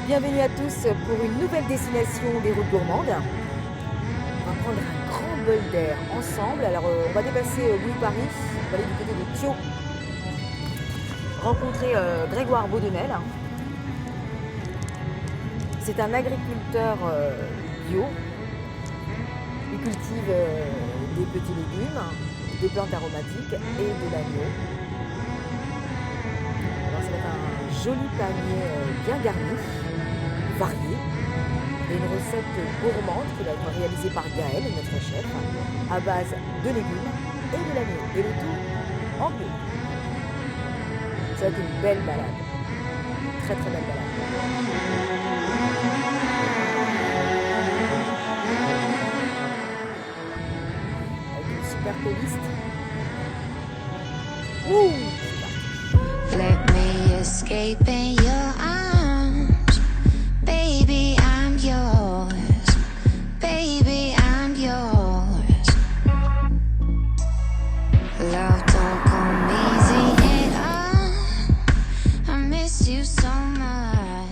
Bienvenue à tous pour une nouvelle destination des routes gourmandes. On va prendre un grand bol d'air ensemble. Alors on va dépasser Louis-Paris, on va aller du côté de Thio, rencontrer Grégoire Baudenel. C'est un agriculteur bio. Il cultive des petits légumes, des plantes aromatiques et de l'agneau. Alors ça va être un joli panier bien garni, varié, et une recette gourmande qui va être réalisée par Gaël, notre chef, à base de légumes et de l'agneau, et le tout en bio. Ça va être une belle balade, une très très belle balade. Avec une super playlist. Ouh, c'est parti. Let me escape in your arms. Baby, I'm yours. Baby, I'm yours. Love don't come easy at all. I miss you so much.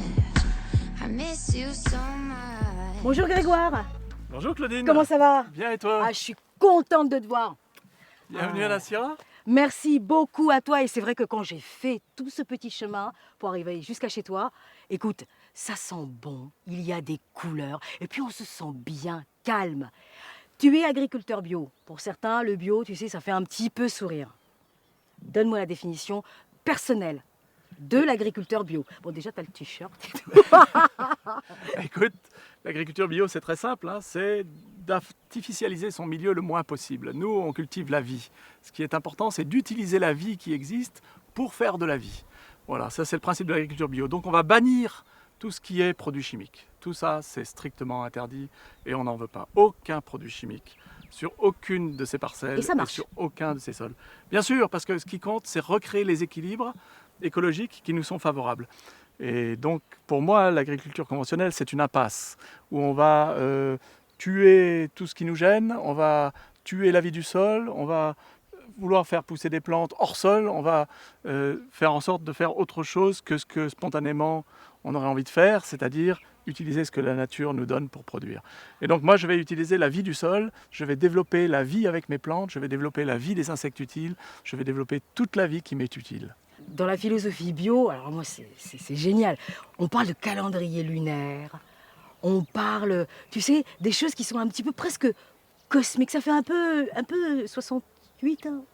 I miss you so much. Bonjour Grégoire, Bonjour Claudine. comment ça va? Bien et toi? Ah, je suis contente de te voir. Bienvenue à la Sierra. Merci beaucoup à toi. Et c'est vrai que quand j'ai fait tout ce petit chemin pour arriver jusqu'à chez toi, écoute, ça sent bon, il y a des couleurs et puis on se sent bien calme. Tu es agriculteur bio. Pour certains, le bio, tu sais, ça fait un petit peu sourire. Donne-moi la définition personnelle de l'agriculteur bio. Bon, déjà, tu as le t-shirt. Écoute, l'agriculture bio c'est très simple, hein, c'est d'artificialiser son milieu le moins possible. Nous, on cultive la vie. Ce qui est important, c'est d'utiliser la vie qui existe pour faire de la vie. Voilà, ça c'est le principe de l'agriculture bio. Donc on va bannir tout ce qui est produit chimique. Tout ça, c'est strictement interdit et on n'en veut pas. Aucun produit chimique sur aucune de ces parcelles Et ça marche. sur aucun de ces sols. Bien sûr, parce que ce qui compte, c'est recréer les équilibres écologiques qui nous sont favorables. Et donc, pour moi, l'agriculture conventionnelle, c'est une impasse où on va tuer tout ce qui nous gêne, on va tuer la vie du sol, on va vouloir faire pousser des plantes hors sol, on va faire en sorte de faire autre chose que ce que spontanément on aurait envie de faire, c'est-à-dire utiliser ce que la nature nous donne pour produire. Et donc moi, je vais utiliser la vie du sol, je vais développer la vie avec mes plantes, je vais développer la vie des insectes utiles, je vais développer toute la vie qui m'est utile. Dans la philosophie bio, alors moi, c'est génial. On parle de calendrier lunaire, on parle, tu sais, des choses qui sont un petit peu presque cosmiques. Ça fait un peu 68 ans.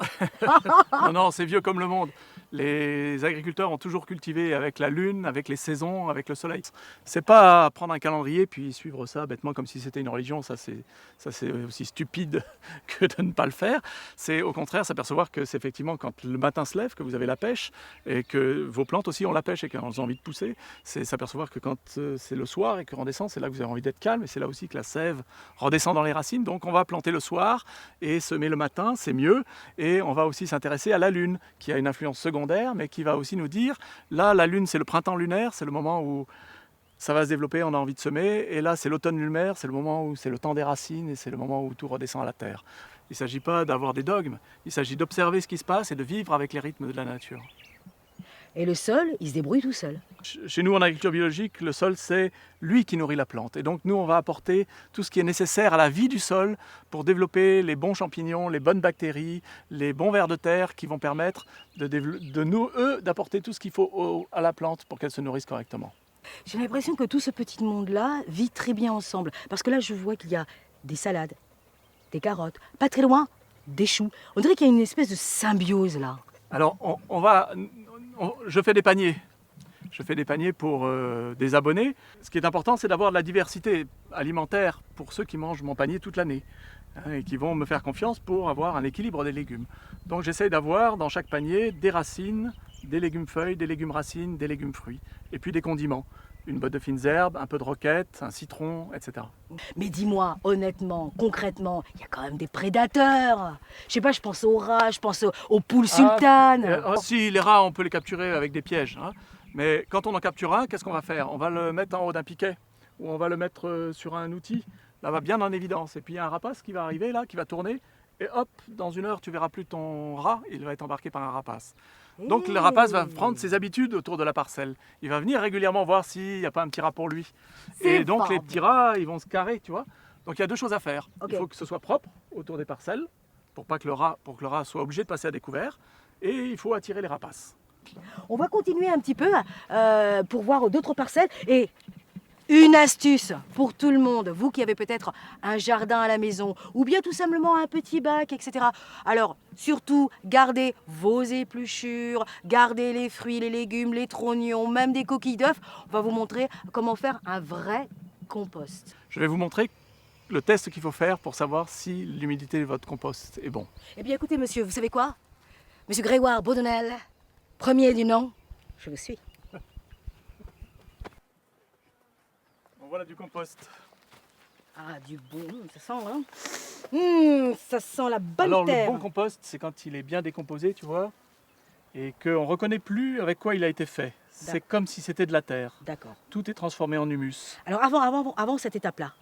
Non, non, c'est vieux comme le monde. Les agriculteurs ont toujours cultivé avec la lune, avec les saisons, avec le soleil. C'est pas prendre un calendrier puis suivre ça bêtement comme si c'était une religion. Ça c'est aussi stupide que de ne pas le faire. C'est au contraire s'apercevoir que c'est effectivement quand le matin se lève que vous avez la pêche et que vos plantes aussi ont la pêche et qu'elles ont envie de pousser. C'est s'apercevoir que quand c'est le soir et que redescend, c'est là que vous avez envie d'être calme et c'est là aussi que la sève redescend dans les racines. Donc on va planter le soir et semer le matin, c'est mieux. Et on va aussi s'intéresser à la lune qui a une influence secondaire mais qui va aussi nous dire, là la lune c'est le printemps lunaire, c'est le moment où ça va se développer, on a envie de semer, et là c'est l'automne lunaire, c'est le moment où c'est le temps des racines et c'est le moment où tout redescend à la terre. Il ne s'agit pas d'avoir des dogmes, il s'agit d'observer ce qui se passe et de vivre avec les rythmes de la nature. Et le sol, il se débrouille tout seul. Chez nous en agriculture biologique, le sol c'est lui qui nourrit la plante. Et donc nous on va apporter tout ce qui est nécessaire à la vie du sol pour développer les bons champignons, les bonnes bactéries, les bons vers de terre qui vont permettre d'apporter tout ce qu'il faut à la plante pour qu'elle se nourrisse correctement. J'ai l'impression que tout ce petit monde-là vit très bien ensemble. Parce que là, je vois qu'il y a des salades, des carottes, pas très loin, des choux. On dirait qu'il y a une espèce de symbiose là. Alors je fais des paniers. Je fais des paniers pour des abonnés. Ce qui est important, c'est d'avoir de la diversité alimentaire pour ceux qui mangent mon panier toute l'année hein, et qui vont me faire confiance pour avoir un équilibre des légumes. Donc j'essaye d'avoir dans chaque panier des racines, des légumes feuilles, des légumes racines, des légumes fruits et puis des condiments. Une botte de fines herbes, un peu de roquette, un citron, etc. Mais dis-moi, honnêtement, concrètement, il y a quand même des prédateurs. Je sais pas, je pense aux rats, je pense aux poules sultanes. Si, les rats, on peut les capturer avec des pièges. Hein. Mais quand on en capture un, qu'est-ce qu'on va faire? On va le mettre en haut d'un piquet ou on va le mettre sur un outil. Là, va bien en évidence. Et puis il y a un rapace qui va arriver là, qui va tourner. Et hop, dans une heure, tu verras plus ton rat, il va être embarqué par un rapace. Donc le rapace va prendre ses habitudes autour de la parcelle. Il va venir régulièrement voir s'il n'y a pas un petit rat pour lui. Et donc fort. les petits rats, ils vont se carrer, tu vois. Donc il y a deux choses à faire. Ok. Il faut que ce soit propre autour des parcelles pour que le rat soit obligé de passer à découvert. Et il faut attirer les rapaces. On va continuer un petit peu pour voir d'autres parcelles. Et une astuce pour tout le monde, vous qui avez peut-être un jardin à la maison ou bien tout simplement un petit bac, etc. Alors, surtout, gardez vos épluchures, gardez les fruits, les légumes, les trognons, même des coquilles d'œufs. On va vous montrer comment faire un vrai compost. Je vais vous montrer le test qu'il faut faire pour savoir si l'humidité de votre compost est bon. Eh bien, écoutez, monsieur, vous savez quoi? Monsieur Grégoire Baudonnel, premier du nom, je vous suis. Voilà du compost. Ah, du bon, ça sent, hein? Ça sent la bonne Alors terre. le bon compost, c'est quand il est bien décomposé, tu vois, et qu'on ne reconnaît plus avec quoi il a été fait. C'est D'accord. comme si c'était de la terre. D'accord. Tout est transformé en humus. Alors avant cette étape-là,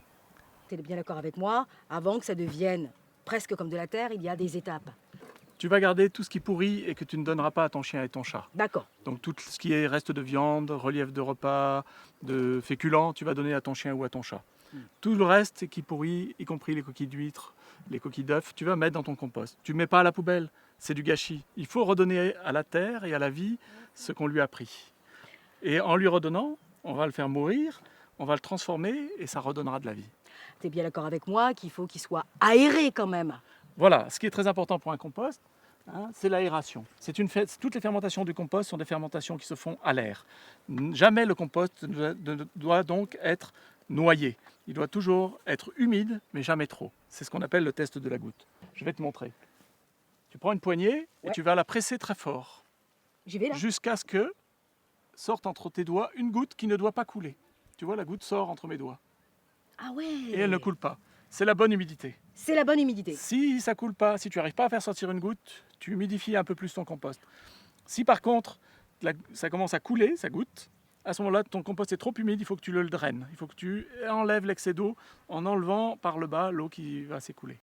tu es bien d'accord avec moi, avant que ça devienne presque comme de la terre, il y a des étapes. Tu vas garder tout ce qui pourrit et que tu ne donneras pas à ton chien et ton chat. D'accord. Donc tout ce qui est reste de viande, relief de repas, de féculents, tu vas donner à ton chien ou à ton chat. Tout le reste qui pourrit, y compris les coquilles d'huîtres, les coquilles d'œufs, tu vas mettre dans ton compost. Tu ne mets pas à la poubelle, c'est du gâchis. Il faut redonner à la terre et à la vie ce qu'on lui a pris. Et en lui redonnant, on va le faire mourir, on va le transformer et ça redonnera de la vie. Tu es bien d'accord avec moi qu'il faut qu'il soit aéré quand même. Voilà, ce qui est très important pour un compost, c'est l'aération. Toutes les fermentations du compost sont des fermentations qui se font à l'air. Jamais le compost ne doit donc être noyé. Il doit toujours être humide, mais jamais trop. C'est ce qu'on appelle le test de la goutte. Je vais te montrer. Tu prends une poignée et Ouais. tu vas la presser très fort, J'y vais là. jusqu'à ce que sorte entre tes doigts une goutte qui ne doit pas couler. Tu vois, la goutte sort entre mes doigts Ah ouais. et elle ne coule pas. C'est la bonne humidité. C'est la bonne humidité. Si ça coule pas, si tu n'arrives pas à faire sortir une goutte, tu humidifies un peu plus ton compost. Si par contre ça commence à couler, ça goutte, à ce moment-là ton compost est trop humide, il faut que tu le draines. Il faut que tu enlèves l'excès d'eau en enlevant par le bas l'eau qui va s'écouler.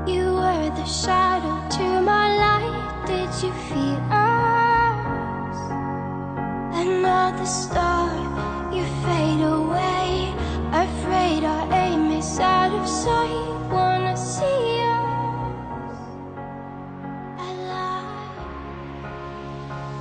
You were the shadow to my light. Did you feel us? Another star, you fade away. Afraid our aim is out of sight. Wanna see us alive.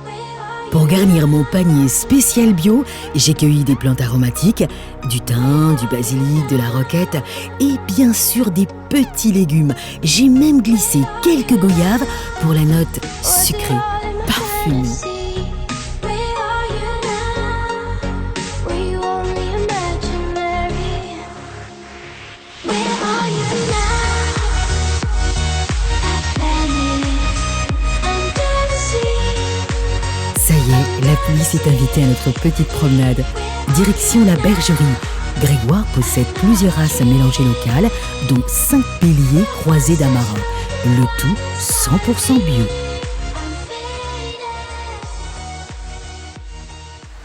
Where are you? Pour garnir mon panier spécial bio, j'ai cueilli des plantes aromatiques, du thym, du basilic, de la roquette et bien sûr des petits légumes. J'ai même glissé quelques goyaves pour la note sucrée, parfumée. Where are you now? Were you only imaginary? Where are you now? I vanished under the sea. Ça y est, la pluie s'est invitée à notre petite promenade. Direction la bergerie. Grégoire possède plusieurs races mélangées locales, dont 5 béliers croisés d'amarins. Le tout 100% bio. I'm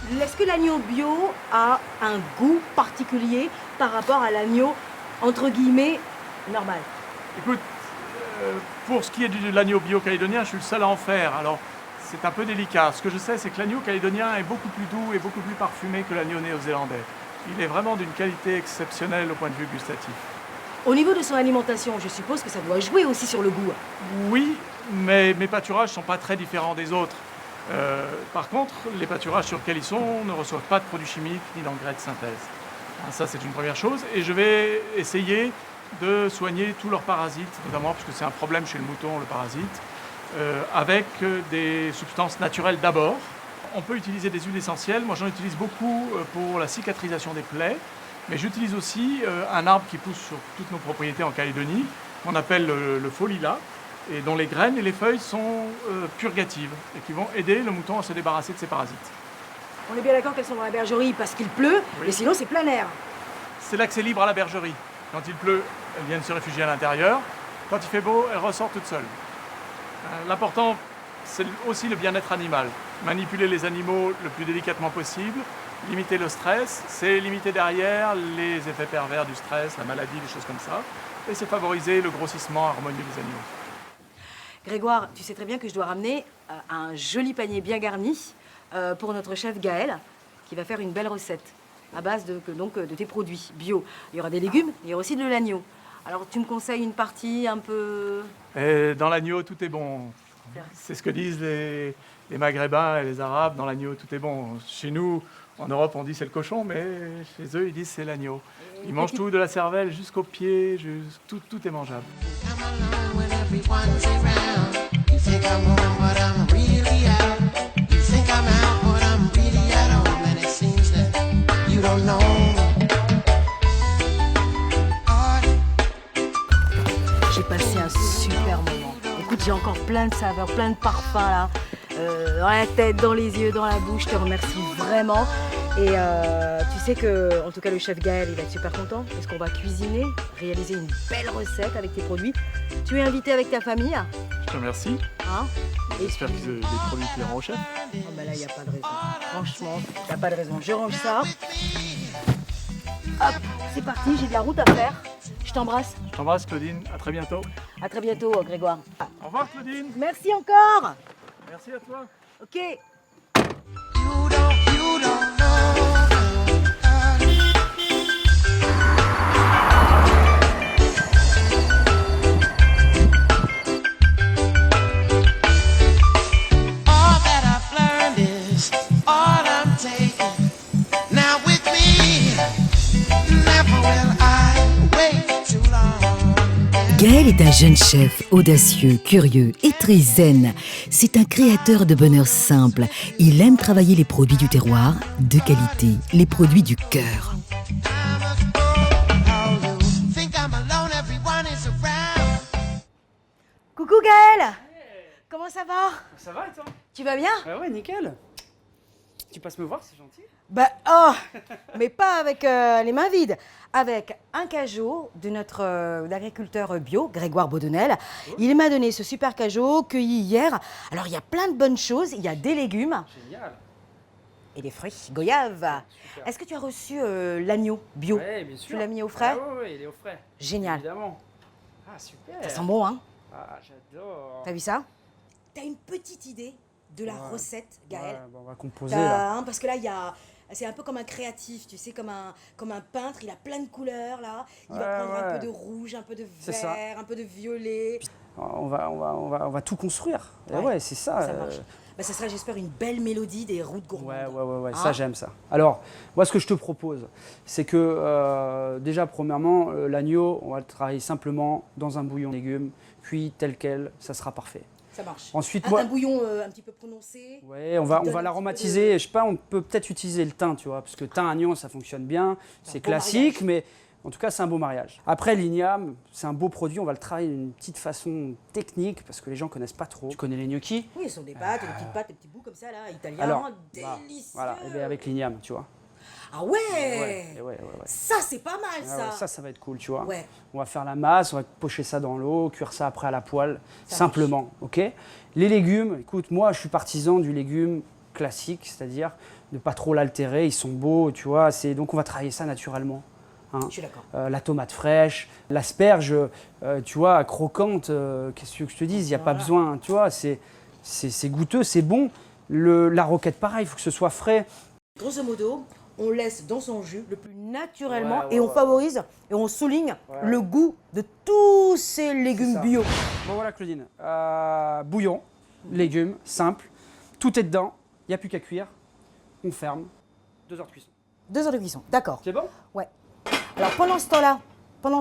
faded. Est-ce que l'agneau bio a un goût particulier par rapport à l'agneau, entre guillemets, normal? Écoute, pour ce qui est de l'agneau bio calédonien, je suis le seul à en faire. Alors, c'est un peu délicat. Ce que je sais, c'est que l'agneau calédonien est beaucoup plus doux et beaucoup plus parfumé que l'agneau néo-zélandais. Il est vraiment d'une qualité exceptionnelle au point de vue gustatif. Au niveau de son alimentation, je suppose que ça doit jouer aussi sur le goût. Oui, mais mes pâturages ne sont pas très différents des autres. Par contre, les pâturages sur lesquels ils sont ne reçoivent pas de produits chimiques ni d'engrais de synthèse. Ça, c'est une première chose. Et je vais essayer de soigner tous leurs parasites, notamment parce que c'est un problème chez le mouton, le parasite, avec des substances naturelles d'abord. On peut utiliser des huiles essentielles. Moi, j'en utilise beaucoup pour la cicatrisation des plaies. Mais j'utilise aussi un arbre qui pousse sur toutes nos propriétés en Calédonie, qu'on appelle le faux lilas, et dont les graines et les feuilles sont purgatives et qui vont aider le mouton à se débarrasser de ses parasites. On est bien d'accord qu'elles sont dans la bergerie parce qu'il pleut, Oui. mais sinon c'est plein air. C'est l'accès libre à la bergerie. Quand il pleut, elles viennent se réfugier à l'intérieur. Quand il fait beau, elles ressortent toutes seules. L'important, c'est aussi le bien-être animal. Manipuler les animaux le plus délicatement possible, limiter le stress, c'est limiter derrière les effets pervers du stress, la maladie, des choses comme ça. Et c'est favoriser le grossissement harmonieux des animaux. Grégoire, tu sais très bien que je dois ramener un joli panier bien garni pour notre chef Gaël, qui va faire une belle recette à base de tes produits bio. Il y aura des légumes, il y aura aussi de l'agneau. Alors tu me conseilles une partie un peu... Et dans l'agneau, tout est bon. C'est ce que disent les Maghrébins et les Arabes. Dans l'agneau, tout est bon. Chez nous, en Europe, on dit c'est le cochon, mais chez eux, ils disent c'est l'agneau. Ils mangent tout, de la cervelle jusqu'aux pieds, tout est mangeable. I'm alone when everyone's around. You think I'm home, but I'm really out. You think I'm out, but I'm really at home. And it seems that you don't know me. J'ai passé un super moment. Écoute, j'ai encore plein de saveurs, plein de parfums là. Dans la tête, dans les yeux, dans la bouche. Je te remercie vraiment. Et tu sais que, en tout cas, le chef Gaël, il va être super content parce qu'on va cuisiner, réaliser une belle recette avec tes produits. Tu es invité avec ta famille, hein? Je te remercie. J'espère que les produits plairont au chef. Oh, bah là, il n'y a pas de raison. Franchement, il n'y a pas de raison. Je range ça. Hop, c'est parti, j'ai de la route à faire. Je t'embrasse. Je t'embrasse, Claudine. À très bientôt. À très bientôt, Grégoire. Au revoir, Claudine. Merci encore. Merci à toi. Ok. You don't know. All that I've learned is all I'm taking. Now with me, never will I wait too long. Gaël est un jeune chef audacieux, curieux et très zen. C'est un créateur de bonheur simple. Il aime travailler les produits du terroir, de qualité, les produits du cœur. Coucou Gaël. Comment ça va? Ça va et toi? Tu vas bien? Ouais, nickel. Tu passes me voir, c'est gentil. Bah, oh, mais pas avec les mains vides, avec un cajot de notre agriculteur bio, Grégoire Baudonnel. Il m'a donné ce super cajot cueilli hier. Alors, il y a plein de bonnes choses. Il y a des légumes Génial. et des fruits, goyave. Super. Est-ce que tu as reçu l'agneau bio? Ouais, bien sûr. Tu l'as mis au frais? Ah ouais, il est au frais. Génial. Évidemment. Ah, super. Ça sent bon, hein? Ah, j'adore. T'as vu ça? T'as une petite idée de la recette, Gaël? Ouais, bon, on va composer là. Hein, parce que là, il y a... C'est un peu comme un créatif, tu sais, comme un peintre, il a plein de couleurs là. Il va prendre un peu de rouge, un peu de C'est ça. vert, un peu de violet. On va tout construire. Et Ouais, ouais, c'est ça. Ça marche. Bah, ça sera, j'espère, une belle mélodie des routes gourmandes. Ouais, Hein? ça j'aime ça. Alors, moi ce que je te propose, c'est que déjà, premièrement, l'agneau, on va le travailler simplement dans un bouillon de légumes, cuit tel quel, ça sera parfait. Ça marche. Ensuite, Un bouillon un petit peu prononcé. Ouais, on Qui va donne un l'aromatiser. petit Je sais pas, on peut peut-être utiliser le thym, tu vois, parce que thym agneau, ça fonctionne bien, c'est beau classique, mariage. mais en tout cas, c'est un beau mariage. Après, l'igname, c'est un beau produit, on va le travailler d'une petite façon technique, parce que les gens connaissent pas trop. Tu connais les gnocchis? Oui, ce sont des pâtes, des petites pâtes, des petits bouts comme ça là, italiens, Alors, délicieux. Voilà, et bien avec l'igname, tu vois. Ah ouais, Ouais. Ça c'est pas mal Ah ça. ouais, ça va être cool, tu vois. Ouais. On va faire la masse, on va pocher ça dans l'eau, cuire ça après à la poêle, Ça simplement, ok? Les légumes, écoute, moi je suis partisan du légume classique, c'est-à-dire de pas trop l'altérer, ils sont beaux, tu vois, donc on va travailler ça naturellement. Hein. Je suis d'accord. La tomate fraîche, l'asperge, tu vois, croquante, qu'est-ce que je te dise, il n'y a pas Voilà. besoin, tu vois, c'est goûteux, c'est bon. La roquette, pareil, il faut que ce soit frais. Grosso modo, on laisse dans son jus le plus naturellement Ouais, et on ouais. favorise et on souligne Ouais. le goût de tous ces légumes ça. bio. Bon voilà Claudine, bouillon, légumes, simple, tout est dedans, il n'y a plus qu'à cuire, on ferme, 2 heures de cuisson. 2 heures de cuisson, d'accord. C'est bon? Ouais. Alors pendant ce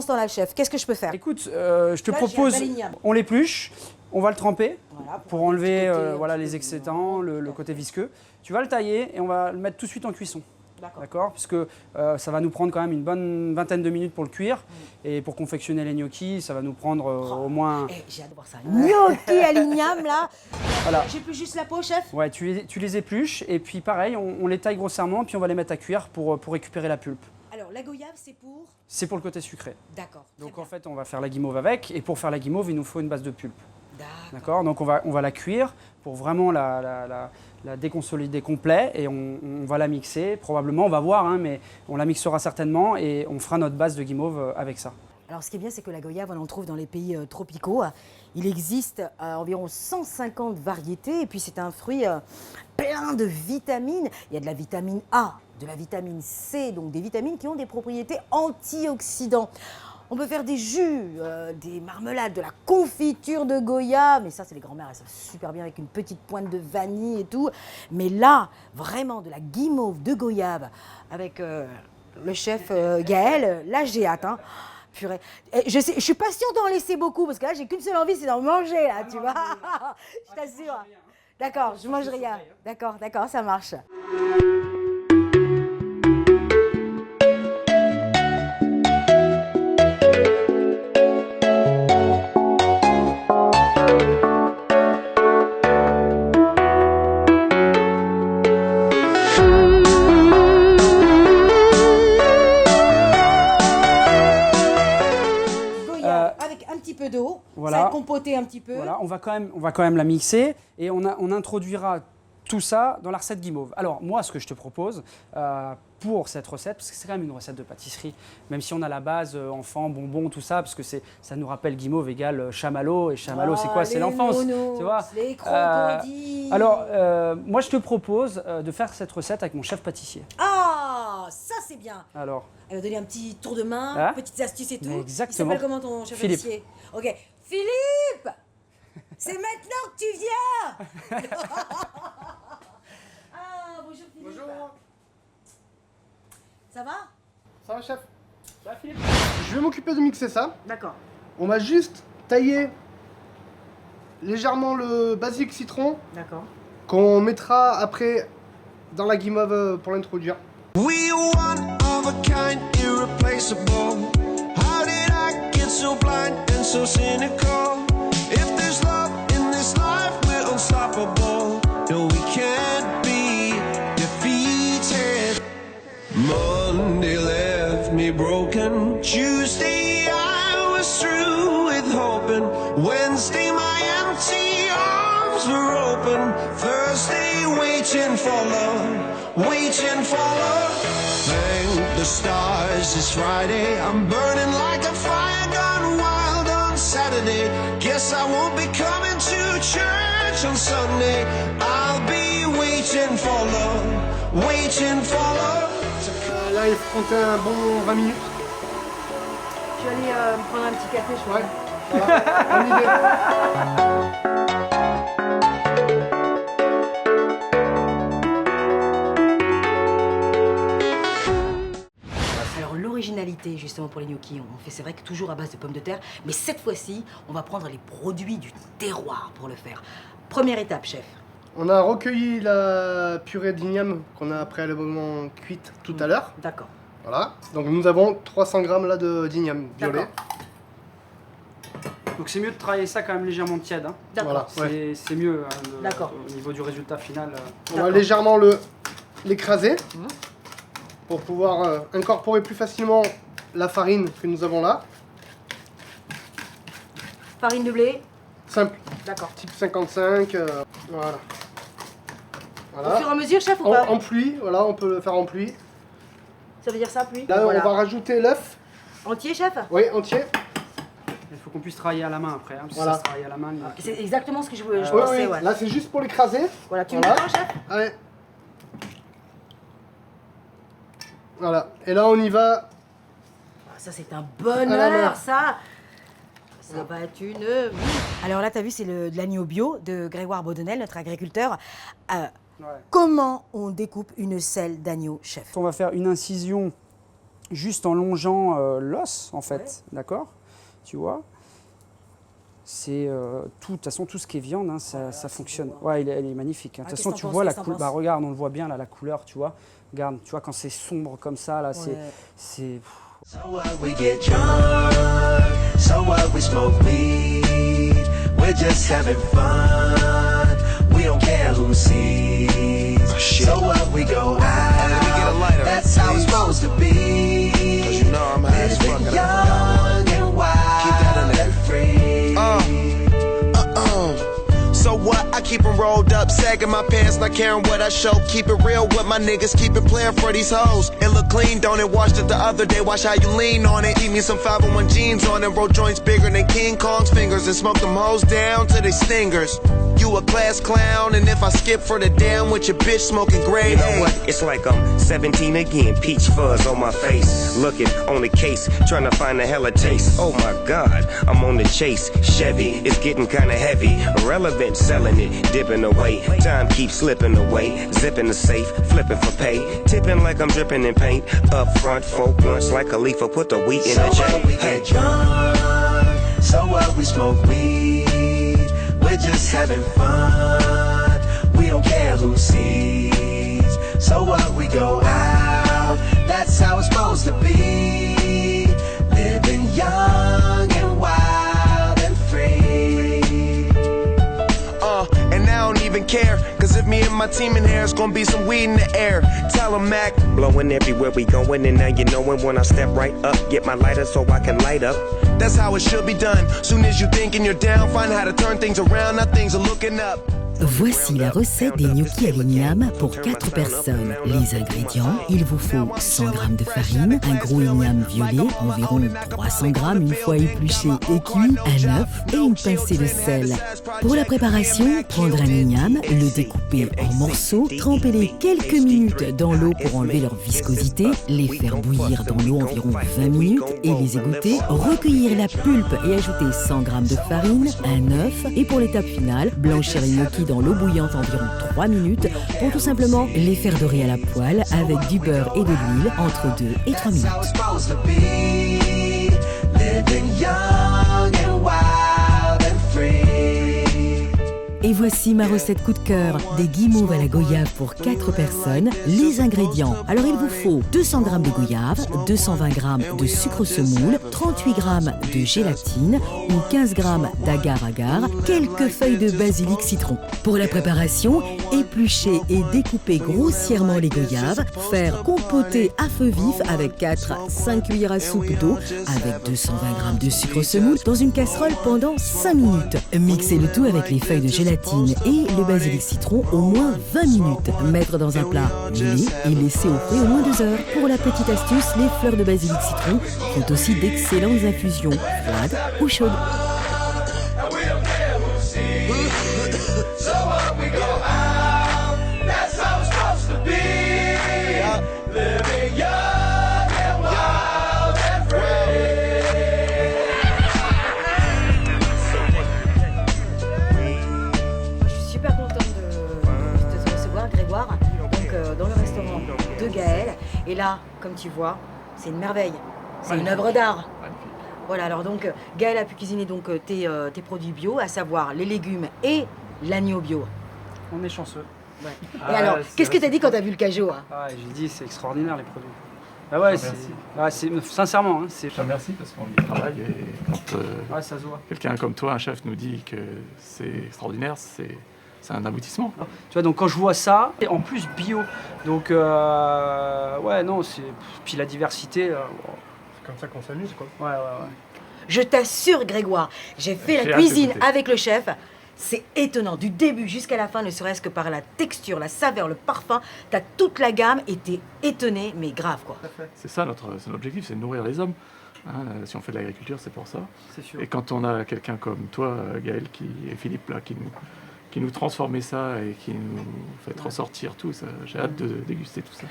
temps-là, chef, qu'est-ce que je peux faire? Écoute, je te Là, j'ai un propose, bel igname. on l'épluche, on va le tremper Voilà, pour enlever enlever le petit côté, voilà, un petit les peu excédents, le blanc. côté visqueux. Tu vas le tailler et on va le mettre tout de suite en cuisson. D'accord. D'accord? Puisque ça va nous prendre quand même une bonne vingtaine de minutes pour le cuire. Et pour confectionner les gnocchis, ça va nous prendre au moins... Eh, j'ai hâte de voir ça. Gnocchi à l'igname là. Voilà. J'ai plus juste la peau, chef? Ouais, tu les épluches et puis pareil, on les taille grossièrement puis on va les mettre à cuire pour récupérer la pulpe. Alors la goyave, c'est pour... C'est pour le côté sucré. D'accord. très Donc bien. en fait, on va faire la guimauve avec et pour faire la guimauve, il nous faut une base de pulpe. D'accord. D'accord. Donc on va la cuire pour vraiment la déconsolider complet et on va la mixer. Probablement, on va voir, hein, mais on la mixera certainement et on fera notre base de guimauve avec ça. Alors ce qui est bien, c'est que la goyave, on en trouve dans les pays tropicaux. Il existe environ 150 variétés et puis c'est un fruit plein de vitamines. Il y a de la vitamine A, de la vitamine C, donc des vitamines qui ont des propriétés antioxydants. On peut faire des jus, des marmelades, de la confiture de goyave. Mais ça, c'est les grands-mères, elles savent super bien avec une petite pointe de vanille et tout. Mais là, vraiment de la guimauve de goyave avec le chef Gaël, là, j'ai hâte. Hein. Purée. Et je suis pas sûre d'en laisser beaucoup parce que là, j'ai qu'une seule envie, c'est d'en manger, là, tu vois. Je t'assure. D'accord, je mange rien. D'accord, ça marche. D'eau, voilà. Ça va compoter un petit peu. Voilà, on va quand même la mixer et on introduira tout ça dans la recette guimauve. Alors moi, ce que je te propose pour cette recette, parce que c'est quand même une recette de pâtisserie, même si on a la base enfant, bonbons, tout ça, parce que ça nous rappelle guimauve égale chamallow, et chamallow c'est quoi? C'est l'enfance, tu vois. Les crocodiles. Alors moi, je te propose de faire cette recette avec mon chef pâtissier. Ah, ça c'est bien. Alors. Elle va donner un petit tour de main, Hein? petites astuces et tout. Exactement. Il s'appelle comment ton chef Philippe. pâtissier? Ok, Philippe. C'est maintenant que tu viens. Ah, bonjour Philippe. Bonjour. Ça va? Ça va, chef? Ça va, Philippe? Je vais m'occuper de mixer ça. D'accord. On va juste tailler légèrement le basilic citron D'accord. qu'on mettra après dans la guimauve pour l'introduire. We are one of a kind, irreplaceable. How did I get so blind and so cynical? If there's love in this life, we're unstoppable. No, we can't be defeated. Monday left me broken. Tuesday I was through with hoping. Wednesday my empty arms were open. Thursday waiting for love, waiting for love. Thank the stars it's Friday. I'm burning like a fire gone wild on Saturday. Guess I won't be coming to church on Sunday. I'll be waiting for love, waiting for love. Là, il faut compter un bon 20 minutes. Je vais aller me prendre un petit café, je crois. Ouais. Voilà. Bonne idée. Alors l'originalité justement pour les gnocchis, on fait c'est vrai que toujours à base de pommes de terre, mais cette fois-ci, on va prendre les produits du terroir pour le faire. Première étape, chef. On a recueilli la purée d'igname qu'on a préalablement cuite tout à l'heure. D'accord. Voilà. Donc nous avons 300 grammes là d'igname violet. D'accord. Donc c'est mieux de travailler ça quand même légèrement tiède. Hein. D'accord. Voilà. Ouais. C'est mieux hein, D'accord. au niveau du résultat final. On va légèrement l'écraser pour pouvoir incorporer plus facilement la farine que nous avons là. Farine de blé. Simple, D'accord. type 55. Voilà. Au Voilà. fur et à mesure, chef, ou pas? En pluie, voilà, on peut le faire en pluie. Ça veut dire ça, puis Là, voilà. on va rajouter l'œuf. Entier, chef? Oui, entier. Il faut qu'on puisse travailler à la main après. Hein, parce que Voilà. ça se travaille à la main. mais- C'est exactement ce que je Oui, pensais, oui. ouais. Là, c'est juste pour l'écraser. Voilà, tu Voilà. me prends, chef? Allez. Voilà. Et là, on y va. Ah, ça, c'est un À la main. bonheur, ça. Ça va être une... Alors là, tu as vu, c'est de l'agneau bio de Grégoire Baudonnel, notre agriculteur. Ouais. Comment on découpe une selle d'agneau, chef? On va faire une incision juste en longeant l'os, en fait, d'accord? Tu vois? C'est tout, de toute façon, tout ce qui est viande, hein, ça fonctionne. Ouais, elle est magnifique. Hein. De toute façon, qu'est-ce tu que vois t'en la penses, couleur. Bah regarde, on le voit bien là, la couleur, tu vois. Regarde, tu vois quand c'est sombre comme ça, là, c'est. So what, we get drunk, so what, we smoke weed, we're just having fun, we don't care who sees, so what, we go out, that's how it's supposed to be, 'cause you know I'm high as fuck, young and wild, and free. keep them rolled up, sagging my pants, not caring what I show. Keep it real with my niggas, keep it playing for these hoes. It look clean, don't it? Washed it the other day, watch how you lean on it. Eat me some 501 jeans on it, roll joints bigger than King Kong's fingers, and smoke them hoes down to they stingers. You a class clown, and if I skip for the damn with your bitch smoking grade You know what? It's like I'm 17 again, peach fuzz on my face. Looking on the case, trying to find a hella taste. Oh my God, I'm on the chase. Chevy, it's getting kinda heavy. Irrelevant, selling it, dipping away. Time keeps slipping away. Zipping the safe, flipping for pay. Tipping like I'm dripping in paint. Up front, 4 blunts like a leaf, put the wheat in the chain. We get drunk, so what? We smoke weed. We're just having fun. We don't care who sees. So what? We go out. That's how it's supposed to be. Living young and wild and free. And I don't even care. Cause if me and my team in here, it's gonna be some weed in the air. Tell 'em, Mac. Blowing everywhere we going, and now you knowin' when I step right up. Get my lighter so I can light up. That's how it should be done. Soon as you thinking you're down, find how to turn things around. Now things are looking up. Voici la recette des gnocchis à l'igname pour 4 personnes. Les ingrédients, il vous faut 100 g de farine, un gros igname violet, environ 300 g une fois épluché et cuit, un œuf et une pincée de sel. Pour la préparation, prendre un igname, le découper en morceaux, tremper-les quelques minutes dans l'eau pour enlever leur viscosité, les faire bouillir dans l'eau environ 20 minutes et les égoutter, recueillir la pulpe et ajouter 100 g de farine, un œuf et pour l'étape finale, blanchir les gnocchis dans l'eau bouillante environ 3 minutes pour tout simplement les faire dorer à la poêle avec du beurre et de l'huile entre 2 et 3 minutes. Et voici ma recette coup de cœur, des guimauves à la goyave pour 4 personnes. Les ingrédients, alors il vous faut 200 g de goyave, 220 g de sucre semoule, 38 g de gélatine ou 15 g d'agar-agar, quelques feuilles de basilic citron. Pour la préparation, éplucher et découper grossièrement les goyaves, faire compoter à feu vif avec 4 à 5 cuillères à soupe d'eau avec 220 g de sucre semoule dans une casserole pendant 5 minutes. Mixez le tout avec les feuilles de gélatine et le basilic citron au moins 20 minutes. Mettre dans un plat huilé et laisser au frais au moins 2 heures. Pour la petite astuce, les fleurs de basilic citron font aussi d'excellentes infusions, froides ou chaudes. Dans le restaurant de Gaël. Et là, comme tu vois, c'est une merveille. C'est une œuvre d'art. Voilà, alors donc Gaël a pu cuisiner donc tes produits bio, à savoir les légumes et l'agneau bio. On est chanceux. Ouais. Et alors, qu'est-ce que t'as dit quand t'as vu le cajot hein? J'ai dit, c'est extraordinaire les produits. Ah ouais, sincèrement. Hein, Je te remercie parce qu'on y travaille et quand ça se voit. quelqu'un comme toi, un chef, nous dit que c'est extraordinaire, c'est un aboutissement. Tu vois, donc quand je vois ça, et en plus bio, donc ouais, non, c'est. Puis la diversité. C'est comme ça qu'on s'amuse, quoi. Ouais. Je t'assure, Grégoire, j'ai fait la cuisine avec le chef. C'est étonnant, du début jusqu'à la fin, ne serait-ce que par la texture, la saveur, le parfum. T'as toute la gamme et t'es étonné, mais grave, quoi. C'est ça notre objectif, c'est de nourrir les hommes. Hein, si on fait de l'agriculture, c'est pour ça. C'est sûr. Et quand on a quelqu'un comme toi, Gaël, et Philippe, là, qui nous transforme ça et qui nous fait ressortir tout ça, j'ai hâte de déguster tout ça.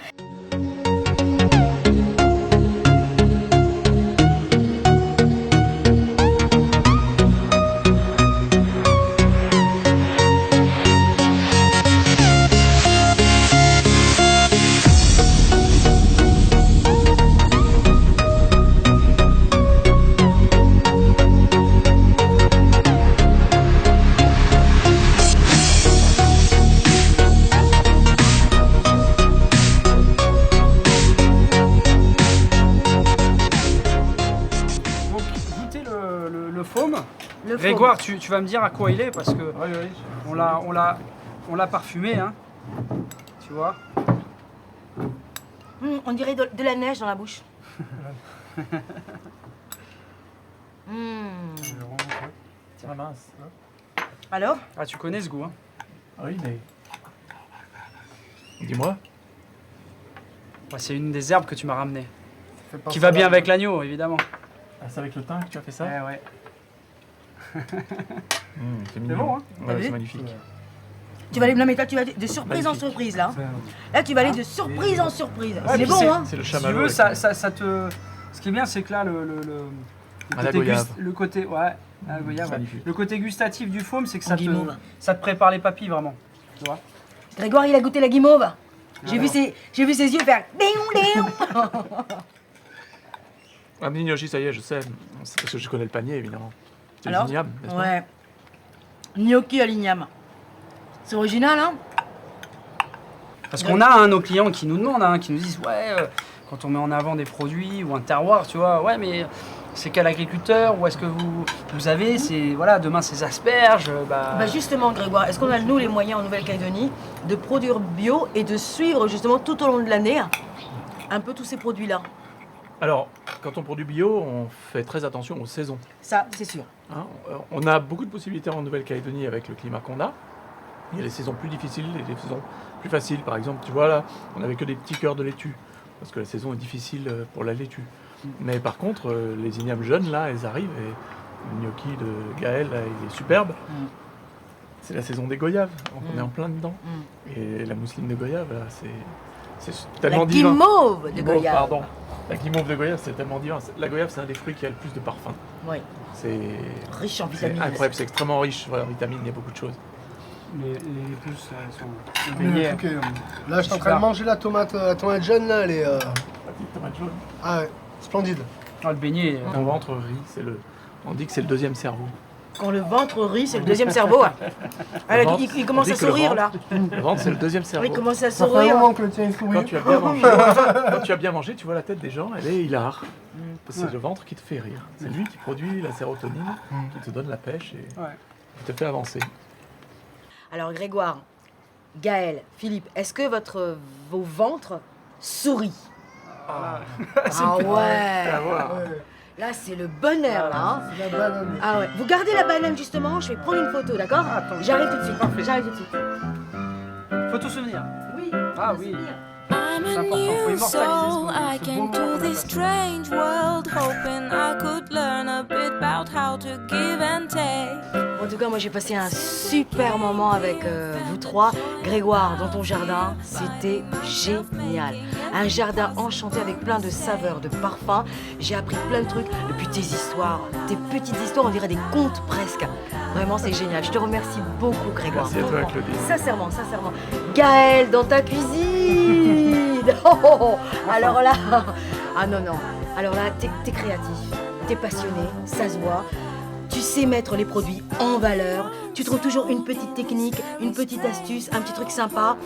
Grégoire, tu vas me dire à quoi il est parce que on l'a parfumé, hein. Tu vois. On dirait de la neige dans la bouche. C'est mince. Alors? Ah, tu connais ce goût, hein. Oui, mais... Dis-moi. Ouais, c'est une des herbes que tu m'as ramenées. Fais pas Qui ça va bien là. avec l'agneau, évidemment. Ah, c'est avec le thym que tu as fait ça? Ouais. C'est mignon. bon, hein? Ouais, T'as vu c'est magnifique. Tu vas aller, non mais toi tu vas aller de surprise en Magnifique. surprise là. Là tu vas aller de surprise en surprise. Ouais, c'est puis bon hein. C'est le Si tu chamallow. veux, avec- ça te... Ce qui est bien, c'est que là, le Ah, la côté goyave. le côté... Ouais, la goyave, ouais. magnifique. Le côté gustatif du faume, c'est que En ça guimauve. te prépare les papilles, vraiment. Tu vois? Grégoire il a goûté la guimauve. J'ai Alors. vu ses yeux faire déon déon. Ah, mais gnocchi, ça y est, je sais. C'est parce que je connais le panier, évidemment. C'est Alors l'igname, n'est-ce pas? Ouais. Gnocchi à l'igname. C'est original hein. Parce qu'on a nos clients qui nous demandent, qui nous disent quand on met en avant des produits ou un terroir, tu vois, mais c'est quel agriculteur, où est-ce que vous avez, demain ces asperges, Bah justement Grégoire, est-ce qu'on a nous les moyens en Nouvelle-Calédonie de produire bio et de suivre justement tout au long de l'année un peu tous ces produits là? Alors, quand on produit bio, on fait très attention aux saisons. Ça c'est sûr. Hein. On a beaucoup de possibilités en Nouvelle-Calédonie avec le climat qu'on a. Il y a des saisons plus difficiles et des saisons plus faciles. Par exemple, tu vois là, on n'avait que des petits cœurs de laitue, parce que la saison est difficile pour la laitue. Mais par contre, les ignames jeunes, là, elles arrivent, et le gnocchi de Gaël, là, il est superbe. C'est la saison des goyaves, donc on est en plein dedans. Et la mousseline de goyave, là, c'est tellement La divin. guimauve de Guimauve, goyave. pardon. La guimauve de goyave, c'est tellement divin. La goyave, c'est un des fruits qui a le plus de parfum. Oui. C'est Riche en c'est vitamines. incroyable, c'est extrêmement riche en vitamines, il y a beaucoup de choses. les pousses, elles sont Le baignées. truc est- Là, je suis en train Super. de manger la tomate jaune, là, elle est... La petite tomate jaune. Ah ouais, splendide. Le beignet, Ton ventre rit, on dit que c'est le deuxième cerveau. Quand le ventre rit, c'est le deuxième cerveau. Ouais. Ah, là, ventre, il commence on à dit que le sourire là. Le ventre, c'est le deuxième cerveau. Il commence à Ça fait un sourire. moment que le tien est Quand souris. tu as bien mangé, quand tu as bien mangé, tu vois la tête des gens, elle est hilar. C'est Ouais. le ventre qui te fait rire. C'est lui qui produit la sérotonine, qui te donne la pêche et Ouais. qui te fait avancer. Alors Grégoire, Gaël, Philippe, est-ce que vos ventres sourient? Ah ouais. Ouais, Là c'est le bonheur là. Hein. c'est la banane. Ah ouais. Vous gardez la banane justement, je vais prendre une photo, d'accord? J'arrive tout de suite. Parfait. J'arrive tout de suite. Photo souvenir. Oui. Ah faut oui. se dire. I'm C'est a important, faut new immortaliser ce soul. moment, I ce came beau moment to qu'on a this passé. strange world hoping I could learn a bit about how to give and take. En tout cas, moi j'ai passé un super moment avec vous trois. Grégoire, dans ton jardin, c'était génial. Un jardin enchanté avec plein de saveurs, de parfums. J'ai appris plein de trucs. Et puis tes histoires, tes petites histoires, on dirait des contes presque. Vraiment, c'est génial. Je te remercie beaucoup, Grégoire. Merci à toi, Beaucoup. Claudine. Sincèrement, sincèrement. Gaël, dans ta cuisine. Oh, oh, oh. Alors là, ah non, non. Alors là, t'es créatif, t'es passionné, ça se voit. Tu sais mettre les produits en valeur. Tu trouves toujours une petite technique, une petite astuce, un petit truc sympa.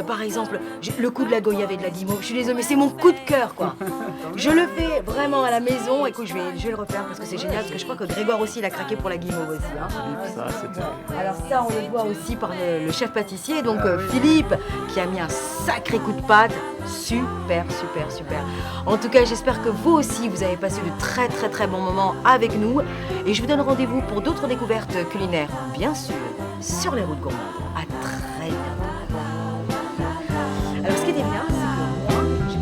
Par exemple, le coup de la goyave et de la guimauve. Je suis désolée, mais c'est mon coup de cœur, quoi. Je le fais vraiment à la maison. Écoute, je vais le refaire parce que c'est génial. Parce que je crois que Grégoire aussi, il a craqué pour la guimauve aussi. Hein. Ça, c'était... Alors ça, on le doit aussi par le chef pâtissier, donc Philippe, qui a mis un sacré coup de patte. Super, super, super. En tout cas, j'espère que vous aussi, vous avez passé de très, très, très bons moments avec nous. Et je vous donne rendez-vous pour d'autres découvertes culinaires, bien sûr, sur les routes gourmandes. À très bientôt.